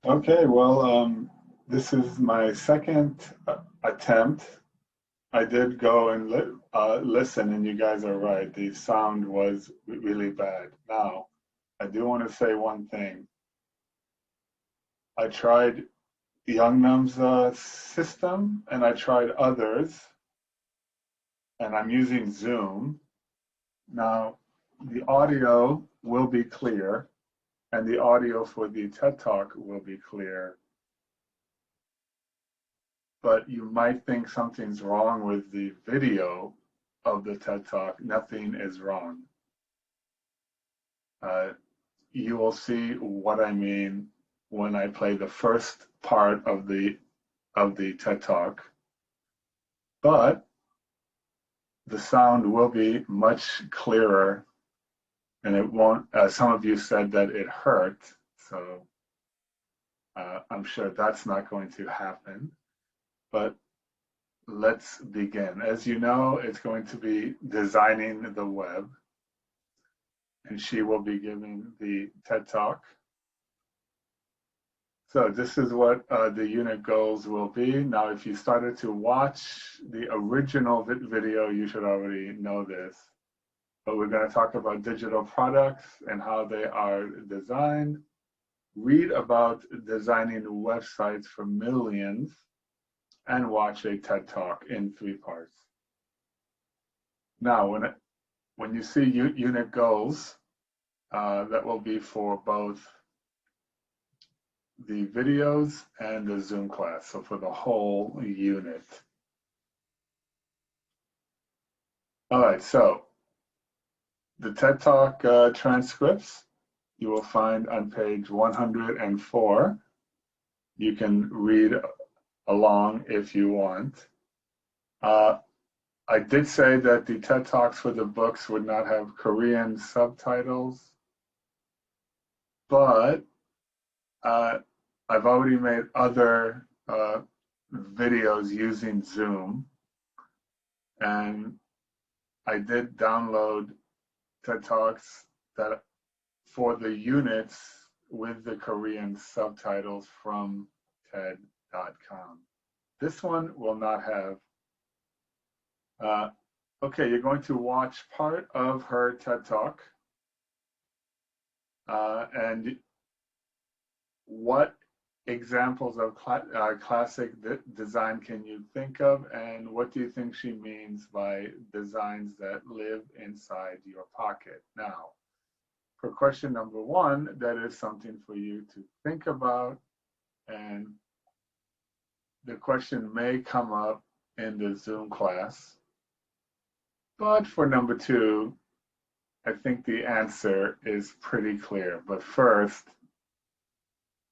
Okay, well, this is my second attempt. I did go and listen, and you guys are right. The sound was really bad. Now, I do want to say one thing. I tried Yeungnam's system, and I tried others, and I'm using Zoom. Now, the audio will be clear, and the audio for the TED Talk will be clear. But you might think something's wrong with the video of the TED Talk. Nothing is wrong. You will see what I mean when I play the first part of the TED Talk. But the sound will be much clearer, and it won't. Some of you said that it hurt, so I'm sure that's not going to happen. But let's begin. As you know, it's going to be designing the web, and she will be giving the TED Talk. So this is what the unit goals will be. Now, if you started to watch the original video, you should already know this. But we're going to talk about digital products and how they are designed. Read about designing websites for millions, and watch a TED Talk in 3 parts. Now, when you see unit goals, that will be for both the videos and the Zoom class, so for the whole unit. All right, so the TED Talk transcripts you will find on page 104. You can read along if you want. I did say that the TED Talks for the books would not have Korean subtitles, but I've already made other videos using Zoom, and I did download TED Talks that for the units with the Korean subtitles from TED.com. This one will not have. Okay, you're going to watch part of her TED Talk. And what examples of classic design can you think of, and what do you think she means by designs that live inside your pocket? Now, for question number 1, that is something for you to think about, and the question may come up in the Zoom class. But for number 2, I think the answer is pretty clear. But first,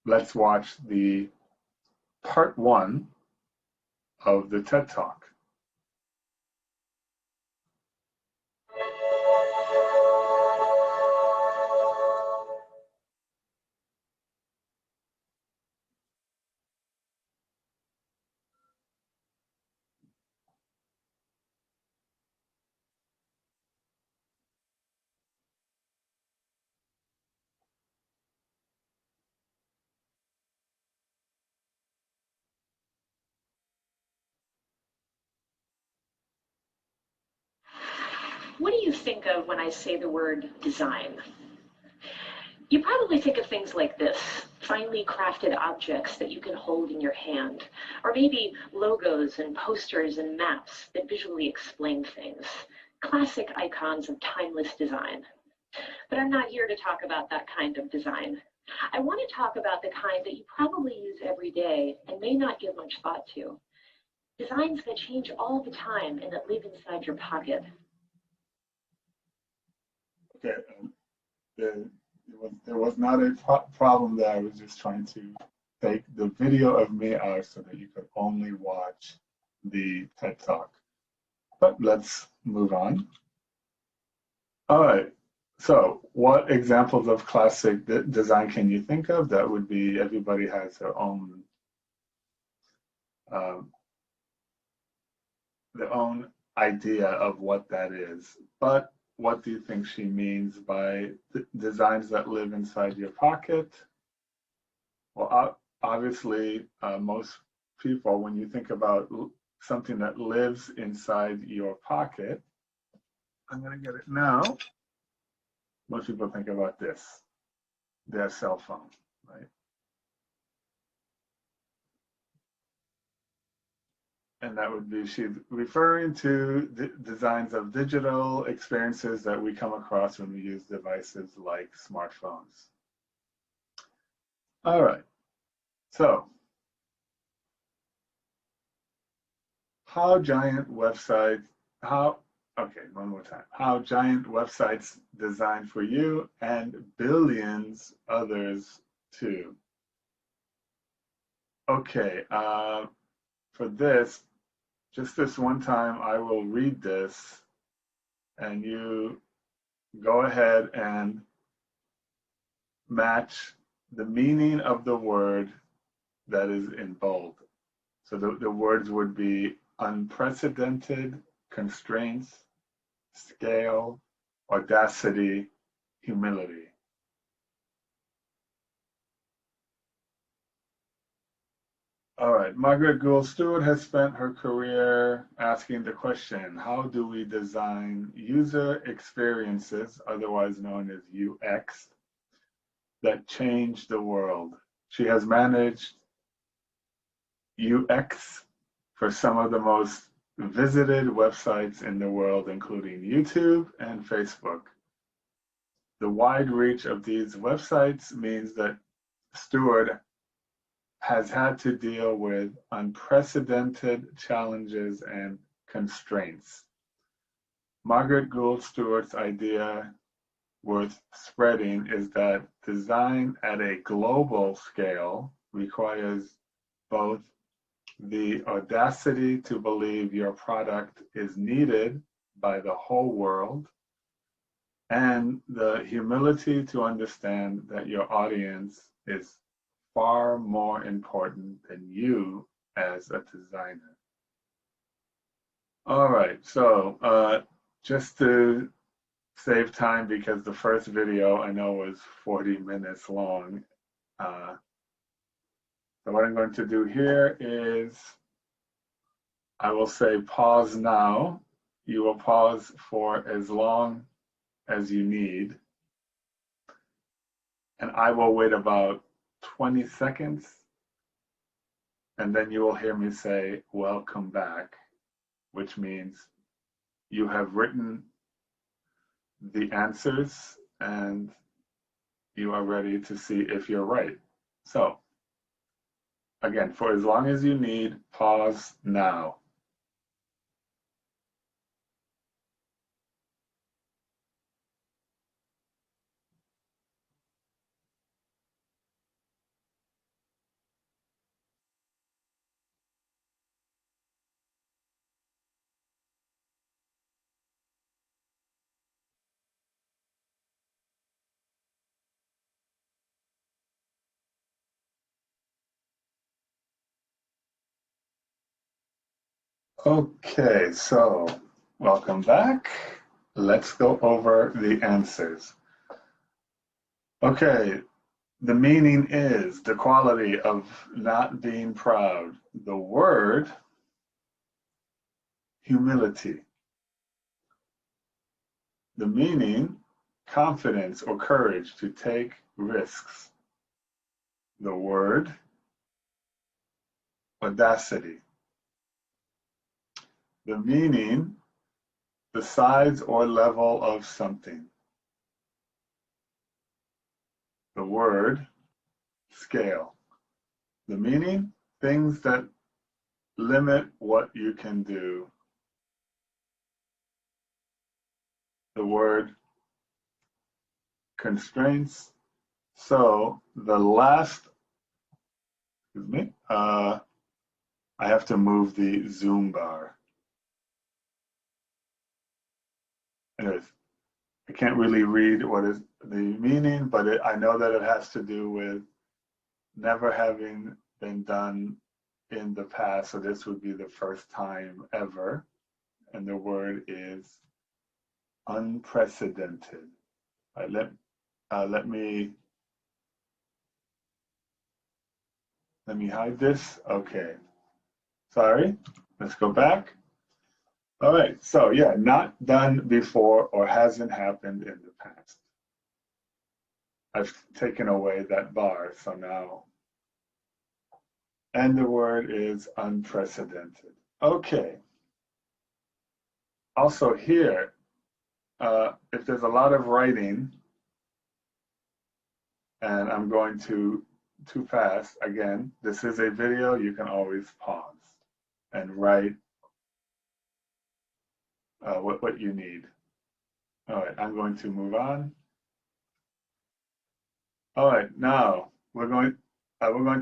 let's watch the part 1 of the TED Talk. What do you think of when I say the word design? You probably think of things like this, finely crafted objects that you can hold in your hand, or maybe logos and posters and maps that visually explain things, classic icons of timeless design. But I'm not here to talk about that kind of design. I want to talk about the kind that you probably use every day and may not give much thought to. Designs that change all the time and that live inside your pocket. Okay, there was not a problem there. I was just trying to take the video of me out so that you could only watch the TED Talk. But let's move on. All right, so what examples of classic design can you think of? That would be, everybody has their own idea of what that is. But what do you think she means by designs that live inside your pocket? Well, obviously, most people, when you think about something that lives inside your pocket, I'm going to get it now. Most people think about this, their cell phone, right? And that would be, she's referring to the designs of digital experiences that we come across when we use devices like smartphones. All right, so how giant websites, one more time. How giant websites designed for you and billions others too. Okay, for this, just this one time, I will read this and you go ahead and match the meaning of the word that is in bold. So the words would be unprecedented, constraints, scale, audacity, humility. All right, Margaret Gould Stewart has spent her career asking the question, how do we design user experiences, otherwise known as UX, that change the world? She has managed UX for some of the most visited websites in the world, including YouTube and Facebook. The wide reach of these websites means that Stewart has had to deal with unprecedented challenges and constraints. Margaret Gould Stewart's idea worth spreading is that design at a global scale requires both the audacity to believe your product is needed by the whole world and the humility to understand that your audience is far more important than you as a designer. All right, so just to save time, because the first video I know was 40 minutes long, so what I'm going to do here is I will say pause now. You will pause for as long as you need, and I will wait about 20 seconds, and then you will hear me say, welcome back, which means you have written the answers and you are ready to see if you're right. So, again, for as long as you need, pause now. Okay, so welcome back. Let's go over the answers. Okay, the meaning is the quality of not being proud. The word, humility. The meaning, confidence or courage to take risks. The word, audacity. The meaning, the size or level of something. The word, scale. The meaning, things that limit what you can do. The word, constraints. So the last, excuse me, I have to move the Zoom bar. Anyways, I can't really read what is the meaning, but I know that it has to do with never having been done in the past. So this would be the first time ever. And the word is unprecedented. All right, let me Let me hide this. Okay. Sorry. Let's go back. All right. So yeah, not done before or hasn't happened in the past. I've taken away that bar, so now. And the word is unprecedented. Okay. Also here, if there's a lot of writing and I'm going too fast, again, this is a video, you can always pause and write what you need. All right, I'm going to move on. All right, now we're going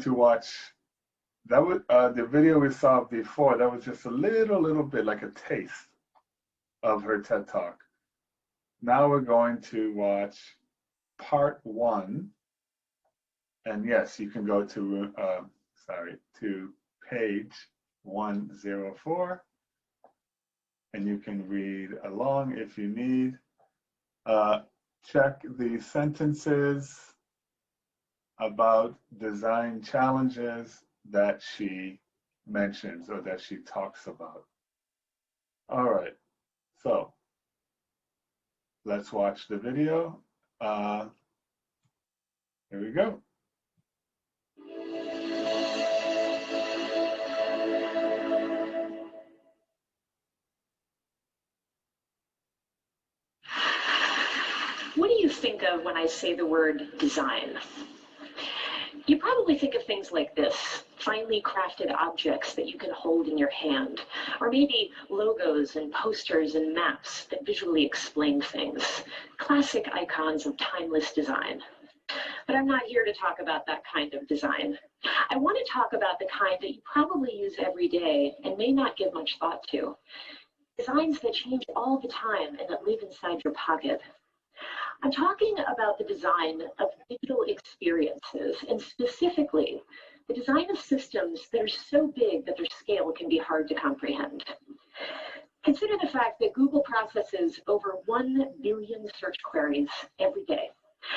to watch that was the video we saw before. That was just a little bit like a taste of her TED Talk. Now we're going to watch part 1. And yes, you can go to, to page 104, and you can read along if you need. Check the sentences about design challenges that she mentions or that she talks about. All right, so let's watch the video. Here we go. What do you think of when I say the word design? You probably think of things like this: finely crafted objects that you can hold in your hand, or maybe logos and posters and maps that visually explain things, classic icons of timeless design. But I'm not here to talk about that kind of design. I want to talk about the kind that you probably use every day and may not give much thought to. Designs that change all the time and that live inside your pocket. I'm talking about the design of digital experiences, and specifically, the design of systems that are so big that their scale can be hard to comprehend. Consider the fact that Google processes over 1 billion search queries every day,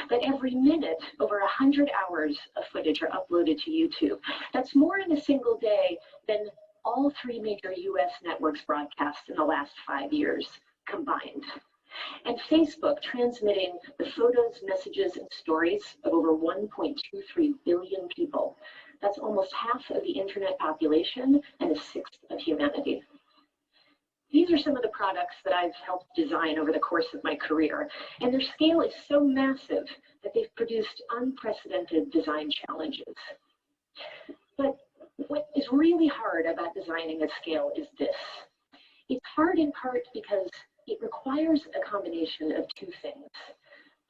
that every minute over 100 hours of footage are uploaded to YouTube. That's more in a single day than all 3 major US networks broadcast in the last 5 years combined. And Facebook transmitting the photos, messages, and stories of over 1.23 billion people. That's almost half of the internet population and a sixth of humanity. These are some of the products that I've helped design over the course of my career, and their scale is so massive that they've produced unprecedented design challenges. But what is really hard about designing at scale is this. It's hard in part because it requires a combination of 2 things: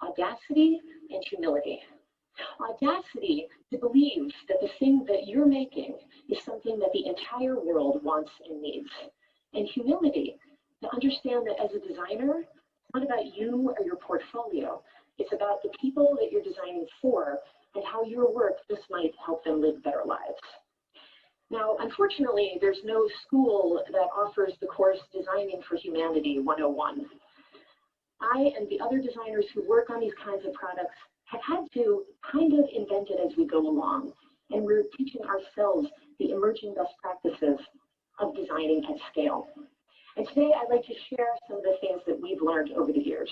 audacity and humility. Audacity to believe that the thing that you're making is something that the entire world wants and needs. And humility to understand that as a designer, it's not about you or your portfolio. It's about the people that you're designing for and how your work just might help them live better lives. Now, unfortunately, there's no school that offers the course Designing for Humanity 101. I and the other designers who work on these kinds of products have had to kind of invent it as we go along, and we're teaching ourselves the emerging best practices of designing at scale. And today I'd like to share some of the things that we've learned over the years.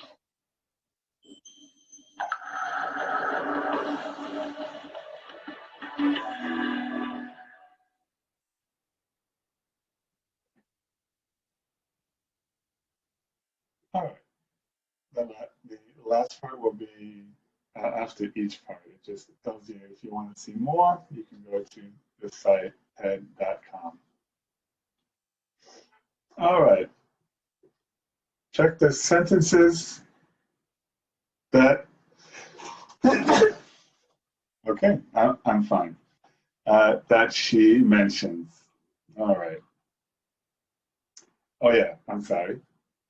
All right. The last part will be after each part. It just tells you if you want to see more, you can go to the site ted.com. All right. Check the sentences that, okay, I'm fine, that she mentions. All right. Oh yeah, I'm sorry.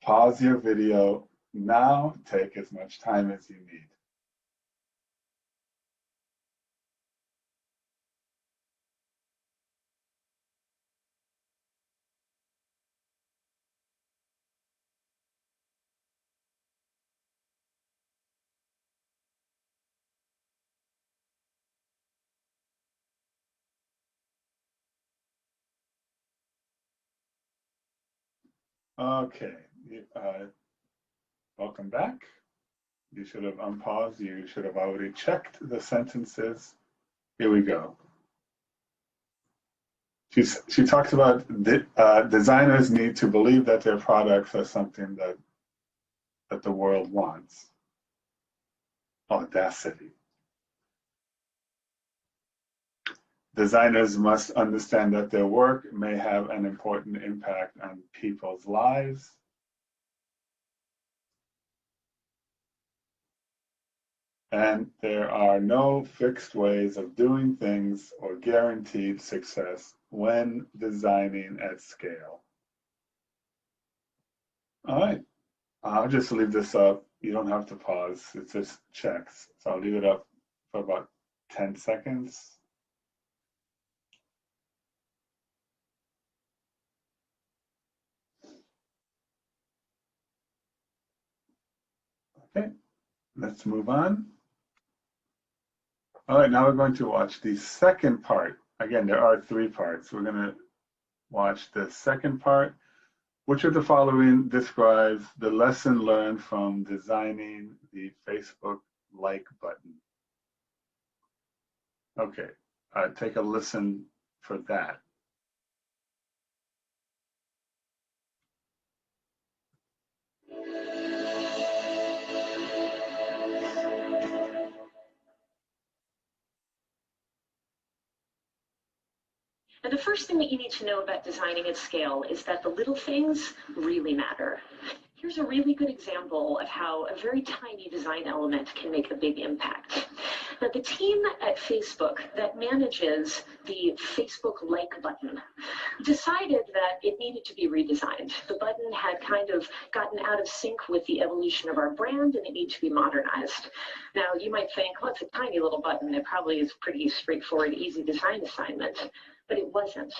Pause your video now. Take as much time as you need. Okay, welcome back. You should have unpaused. You should have already checked the sentences. Here we go. She talks about designers need to believe that their products are something that the world wants. Audacity. Designers must understand that their work may have an important impact on people's lives. And there are no fixed ways of doing things or guaranteed success when designing at scale. All right, I'll just leave this up. You don't have to pause, it just checks. So I'll leave it up for about 10 seconds. Okay, let's move on. All right, now we're going to watch the second part. Again, there are 3 parts. We're going to watch the second part. Which of the following describes the lesson learned from designing the Facebook like button? Okay, take a listen for that. And the first thing that you need to know about designing at scale is that the little things really matter. Here's a really good example of how a very tiny design element can make a big impact. Now, the team at Facebook that manages the Facebook like button decided that it needed to be redesigned. The button had kind of gotten out of sync with the evolution of our brand and it needed to be modernized. Now, you might think, well, it's a tiny little button. It probably is a pretty straightforward, easy design assignment. But it wasn't.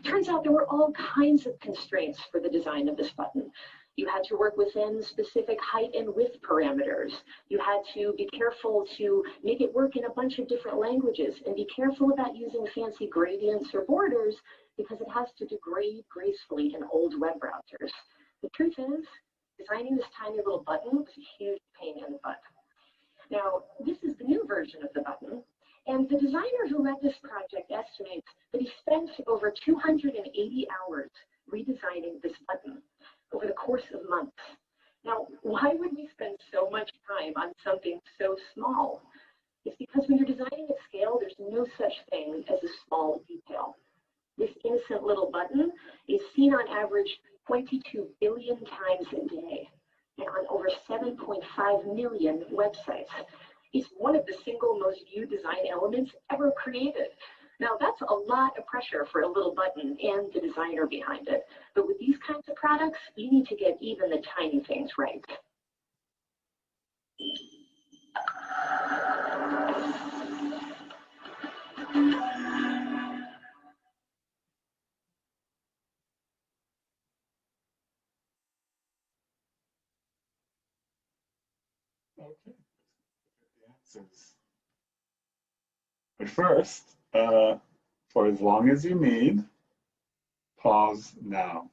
Turns out there were all kinds of constraints for the design of this button. You had to work within specific height and width parameters. You had to be careful to make it work in a bunch of different languages and be careful about using fancy gradients or borders because it has to degrade gracefully in old web browsers. The truth is, designing this tiny little button was a huge pain in the butt. Now, this is the new version of the button. And the designer who led this project estimates that he spent over 280 hours redesigning this button over the course of months. Now, why would we spend so much time on something so small? It's because when you're designing at scale, there's no such thing as a small detail. This innocent little button is seen on average 22 billion times a day and on over 7.5 million websites. It's one of the single most viewed design elements ever created. Now, that's a lot of pressure for a little button and the designer behind it. But with these kinds of products, you need to get even the tiny things right. Okay, the answers. But first, for as long as you need, pause now.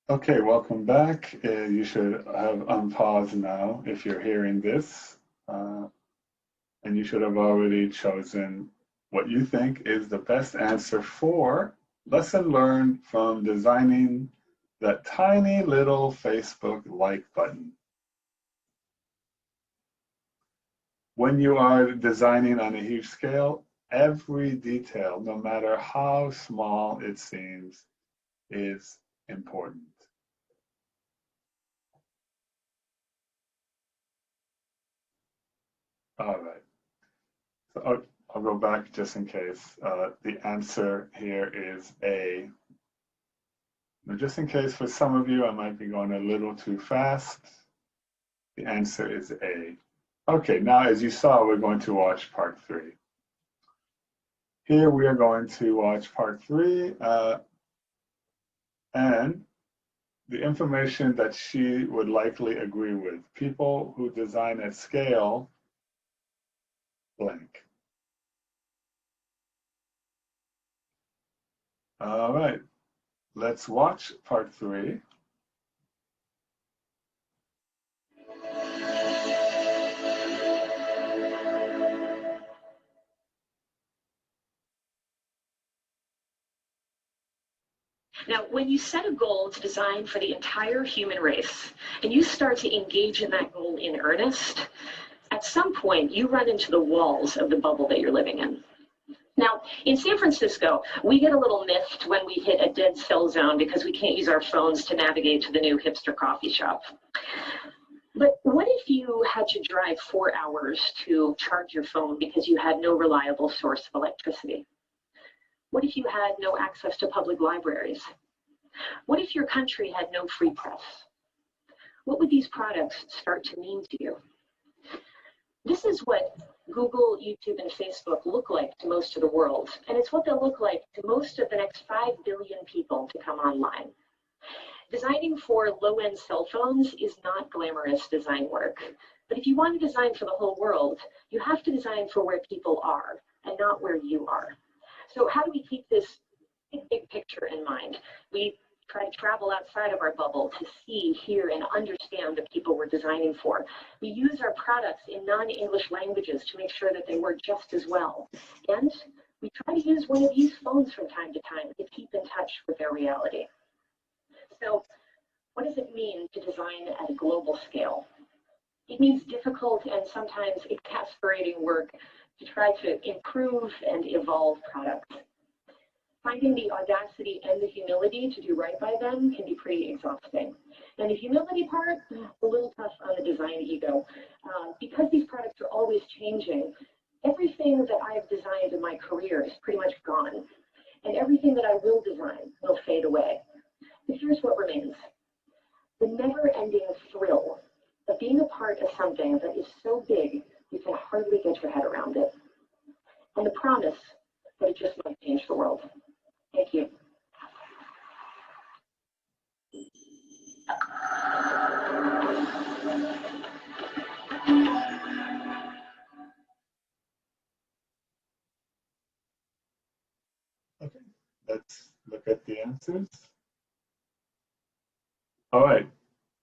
Okay, welcome back. You should have unpaused now if you're hearing this. And you should have already chosen what you think is the best answer for lesson learned from designing that tiny little Facebook like button. When you are designing on a huge scale, every detail, no matter how small it seems, is important. All right. So I'll go back just in case. The answer here is A. Now, just in case for some of you, I might be going a little too fast. The answer is A. Okay, now as you saw, we're going to watch part 3. Here we are going to watch part 3, and the information that she would likely agree with. People who design at scale, blank. All right, let's watch part 3. Now, when you set a goal to design for the entire human race, and you start to engage in that goal in earnest, at some point you run into the walls of the bubble that you're living in. Now, in San Francisco, we get a little miffed when we hit a dead cell zone because we can't use our phones to navigate to the new hipster coffee shop. But what if you had to drive 4 hours to charge your phone because you had no reliable source of electricity? What if you had no access to public libraries? What if your country had no free press? What would these products start to mean to you? This is what Google, YouTube, and Facebook look like to most of the world, and it's what they'll look like to most of the next 5 billion people to come online. Designing for low-end cell phones is not glamorous design work, but if you want to design for the whole world, you have to design for where people are and not where you are. So how do we keep this big picture in mind? We try to travel outside of our bubble to see, hear, and understand the people we're designing for. We use our products in non-English languages to make sure that they work just as well. And we try to use one of these phones from time to time to keep in touch with their reality. So what does it mean to design at a global scale? It means difficult and sometimes exasperating work to try to improve and evolve products. Finding the audacity and the humility to do right by them can be pretty exhausting. And the humility part, a little tough on the design ego. Because these products are always changing, everything that I've designed in my career is pretty much gone. And everything that I will design will fade away. But here's what remains. The never-ending thrill of being a part of something that is so big you can hardly get your head around it. And the promise that it just might change the world. Thank you. Okay, let's look at the answers. All right,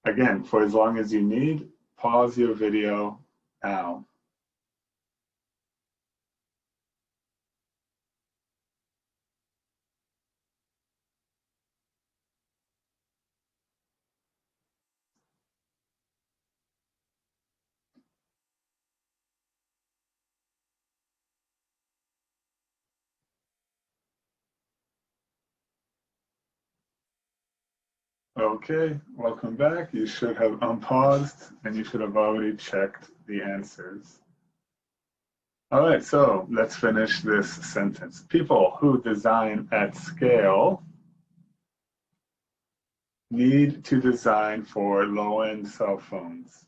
again, for as long as you need, pause your video now. Okay, welcome back. You should have unpaused and you should have already checked the answers. All right, so let's finish this sentence. People who design at scale need to design for low-end cell phones.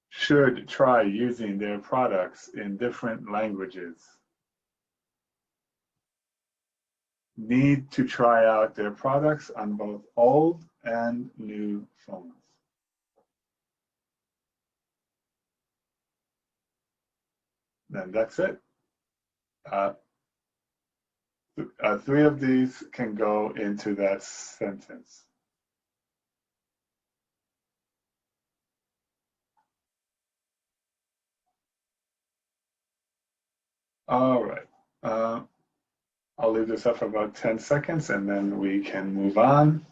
Should try using their products in different languages. Need to try out their products on both old and new phones. Then that's it. 3 of these can go into that sentence. All right. I'll leave this up for about 10 seconds and then we can move on.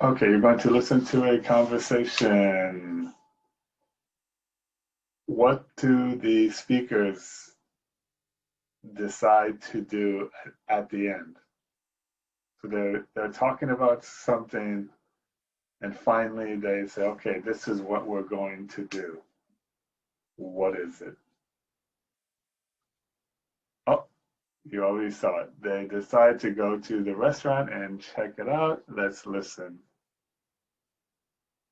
Okay, you're going to listen to a conversation. What do the speakers decide to do at the end? So they're talking about something And finally they say, okay, this is what we're going to do. What is it? Oh, you already saw it. They decide to go to the restaurant and check it out. Let's listen.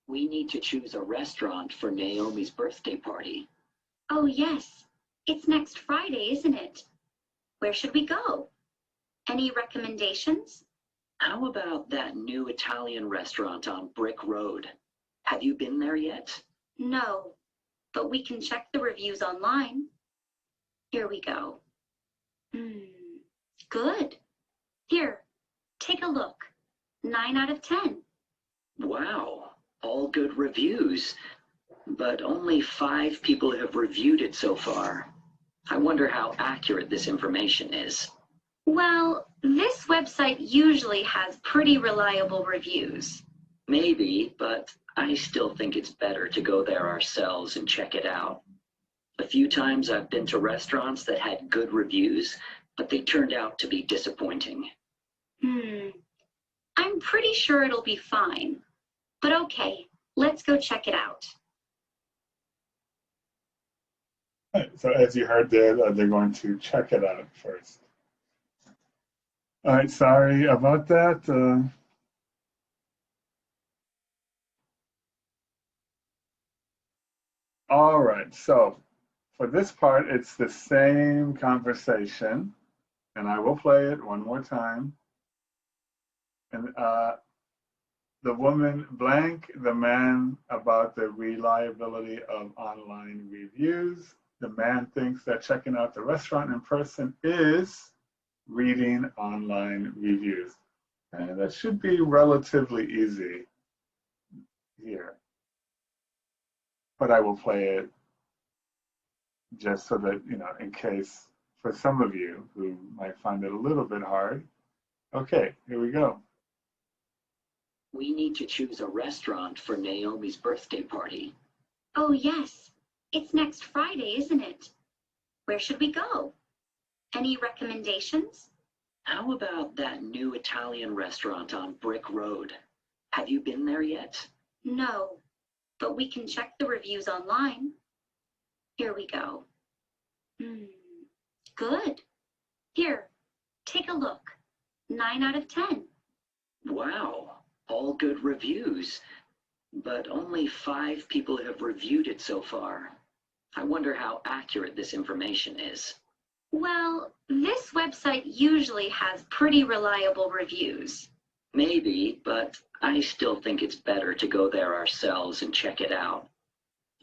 We need to choose a restaurant for Naomi's birthday party. Oh, yes. It's next Friday, isn't it? Where should we go? Any recommendations? How about that new Italian restaurant on Brick Road? Have you been there yet? No, but we can check the reviews online. Here we go. Good. Here, take a look. 9 out of 10. Wow, all good reviews. But only 5 people have reviewed it so far. I wonder how accurate this information is. Well, this website usually has pretty reliable reviews. Maybe, but I still think it's better to go there ourselves and check it out. A few times I've been to restaurants that had good reviews, but they turned out to be disappointing. I'm pretty sure it'll be fine. But okay, let's go check it out. So as you heard there, they're going to check it out first. All right, sorry about that. All right, so for this part, it's the same conversation, and I will play it one more time. And the woman blank the man about the reliability of online reviews. The man thinks that checking out the restaurant in person is reading online reviews. And that should be relatively easy here. But I will play it just so that, in case for some of you who might find it a little bit hard. Okay, here we go. We need to choose a restaurant for Naomi's birthday party. Oh, yes. It's next Friday, isn't it? Where should we go? Any recommendations? How about that new Italian restaurant on Brick Road? Have you been there yet? No, but we can check the reviews online. Here we go. Good. Here, take a look. 9 out of 10. Wow, all good reviews. But only 5 people have reviewed it so far. I wonder how accurate this information is. Well, this website usually has pretty reliable reviews. Maybe, but I still think it's better to go there ourselves and check it out.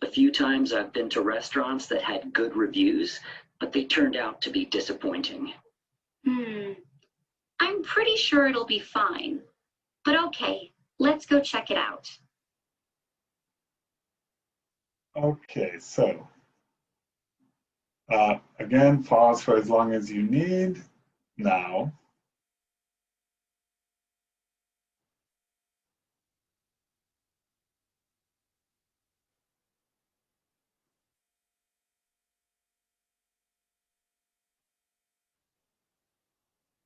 A few times I've been to restaurants that had good reviews, but they turned out to be disappointing. I'm pretty sure it'll be fine. But okay, let's go check it out. Okay, so again, pause for as long as you need now.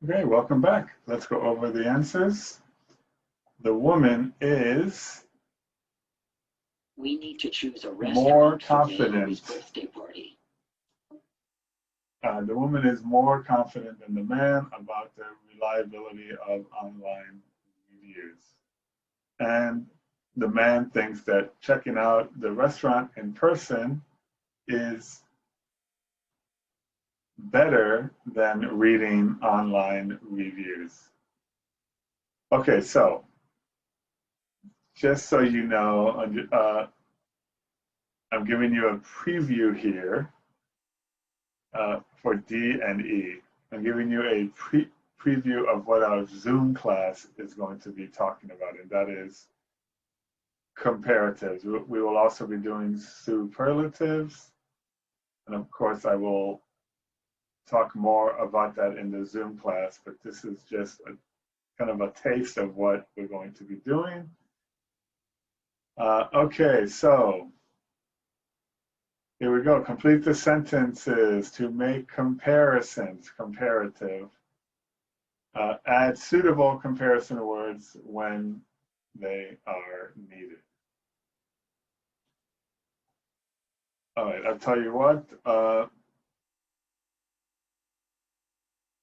Okay, welcome back. Let's go over the answers. The woman is We need to choose a more restaurant for confident. Naomi's birthday party. The woman is more confident than the man about the reliability of online reviews. And the man thinks that checking out the restaurant in person is better than reading online reviews. Okay, so just so you know, I'm giving you a preview here for D and E. I'm giving you a preview of what our Zoom class is going to be talking about, and that is comparatives. We will also be doing superlatives, and of course I will talk more about that in the Zoom class, but this is just a kind of a taste of what we're going to be doing. Okay, so here we go. Complete the sentences to make comparisons, comparative. Add suitable comparison words when they are needed. All right, I'll tell you what,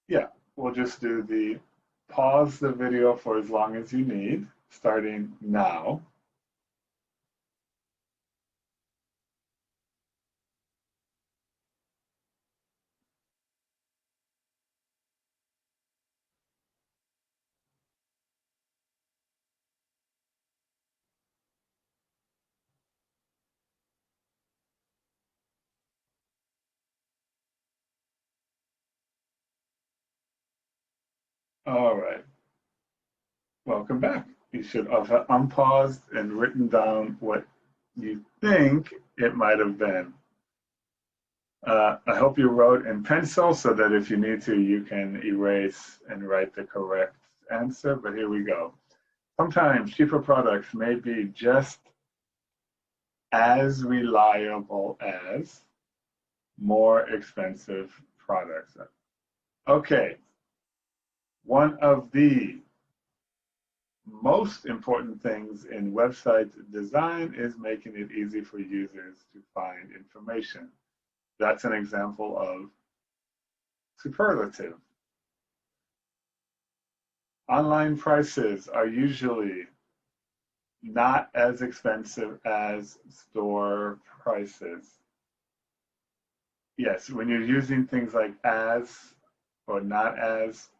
yeah, we'll just do the pause the video for as long as you need, starting now. All right, welcome back. You should have unpaused and written down what you think it might have been. I hope you wrote in pencil so that if you need to, you can erase and write the correct answer, but here we go. Sometimes cheaper products may be just as reliable as more expensive products. Okay, one of the most important things in website design is making it easy for users to find information. That's an example of superlative. Online prices are usually not as expensive as store prices. Yes, when you're using things like as or not as,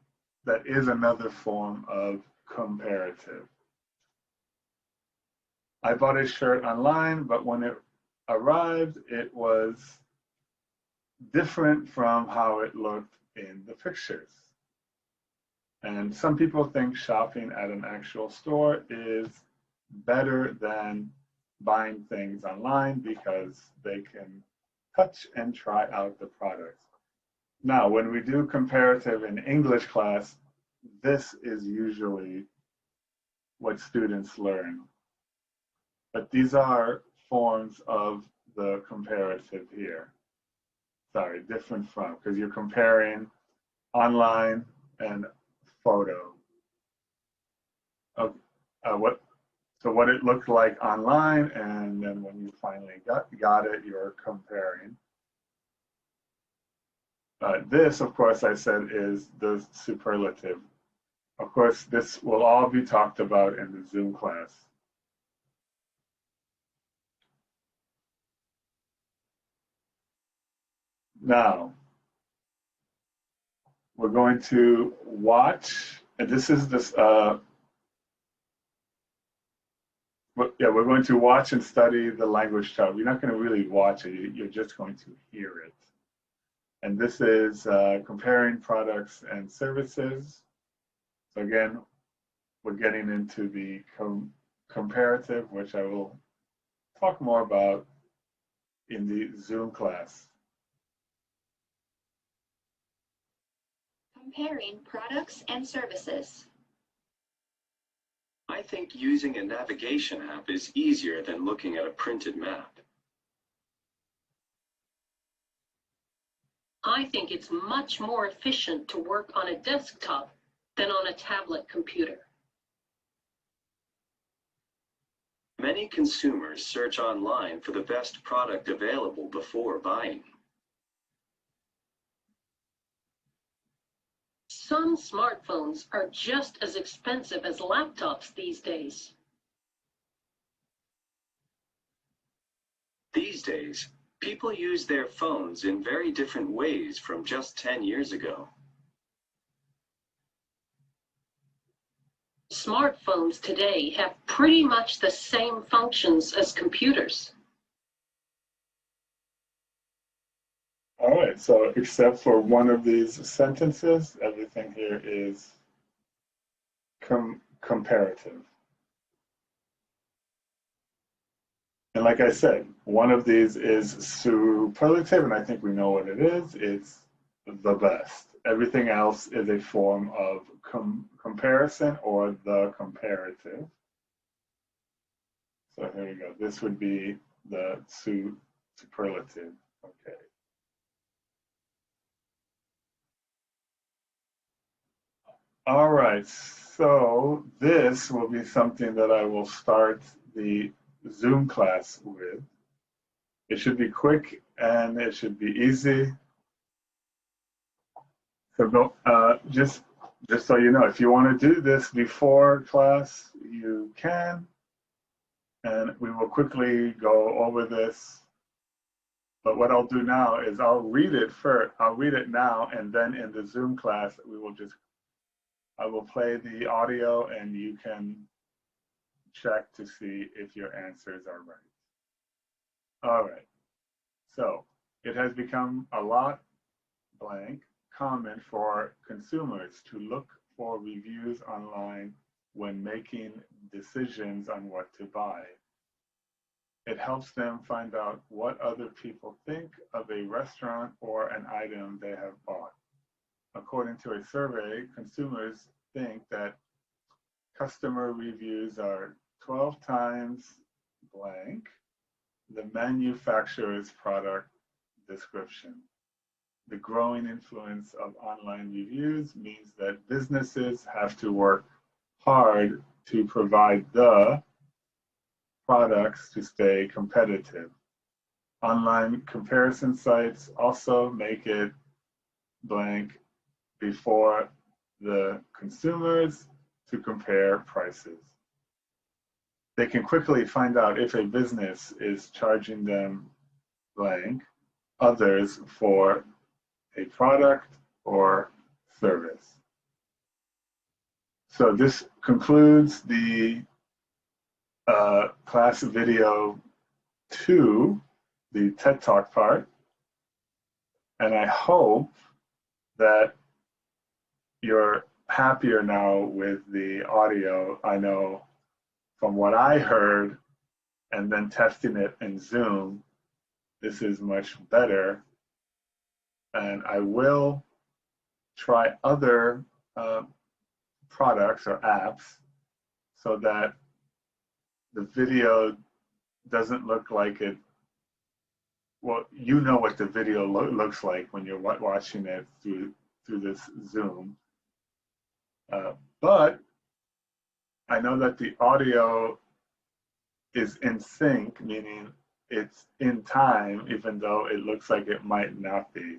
that is another form of comparative. I bought a shirt online, but when it arrived, it was different from how it looked in the pictures. And some people think shopping at an actual store is better than buying things online because they can touch and try out the products. Now, when we do comparative in English class, this is usually what students learn. But these are forms of the comparative here. Sorry, different from, because you're comparing online and photo. So what it looked like online, and then when you finally got it, you're comparing. This, of course, I said is the superlative. Of course, this will all be talked about in the Zoom class. Now, we're going to watch, and this is this, yeah, we're going to watch and study the language chart. You're not going to really watch it, you're just going to hear it. And this is comparing products and services. So again, we're getting into the comparative, which I will talk more about in the Zoom class. Comparing products and services. I think using a navigation app is easier than looking at a printed map. I think it's much more efficient to work on a desktop than on a tablet computer. Many consumers search online for the best product available before buying. Some smartphones are just as expensive as laptops these days. These days, people use their phones in very different ways from just 10 years ago. Smartphones today have pretty much the same functions as computers. All right, so except for one of these sentences, everything here is comparative. And like I said, one of these is superlative, and I think we know what it is. It's the best. Everything else is a form of comparison or the comparative. So here we go. This would be the superlative. Okay. All right. So this will be something that I will start the Zoom class with. It should be quick and it should be easy. So just so you know, if you want to do this before class, you can. And we will quickly go over this. But what I'll do now is I'll read it first. I'll read it now, and then in the Zoom class, I will play the audio and you can check to see if your answers are right. All right. So it has become a lot common for consumers to look for reviews online when making decisions on what to buy. It helps them find out what other people think of a restaurant or an item they have bought. According to a survey, consumers think that customer reviews are 12 times blank the manufacturer's product description. The growing influence of online reviews means that businesses have to work hard to provide the products to stay competitive. Online comparison sites also make it blank before the consumers to compare prices. They can quickly find out if a business is charging them blank others for a product or service. So this concludes the class video 2, the TED Talk part. And I hope that you're happier now with the audio. I know from what I heard and then testing it in Zoom, this is much better. And I will try other products or apps so that the video doesn't look like it. Well, you know what the video looks like when you're watching it through this Zoom. But I know that the audio is in sync, meaning it's in time, even though it looks like it might not be.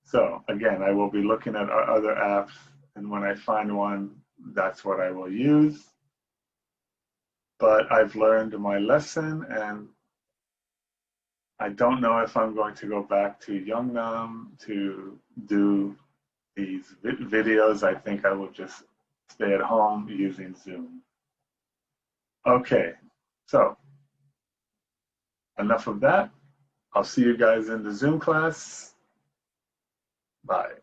So again, I will be looking at other apps, and when I find one, that's what I will use. But I've learned my lesson, and I don't know if I'm going to go back to Yeungnam to do these videos. I think I will just stay at home using Zoom. Okay, so enough of that. I'll see you guys in the Zoom class. Bye.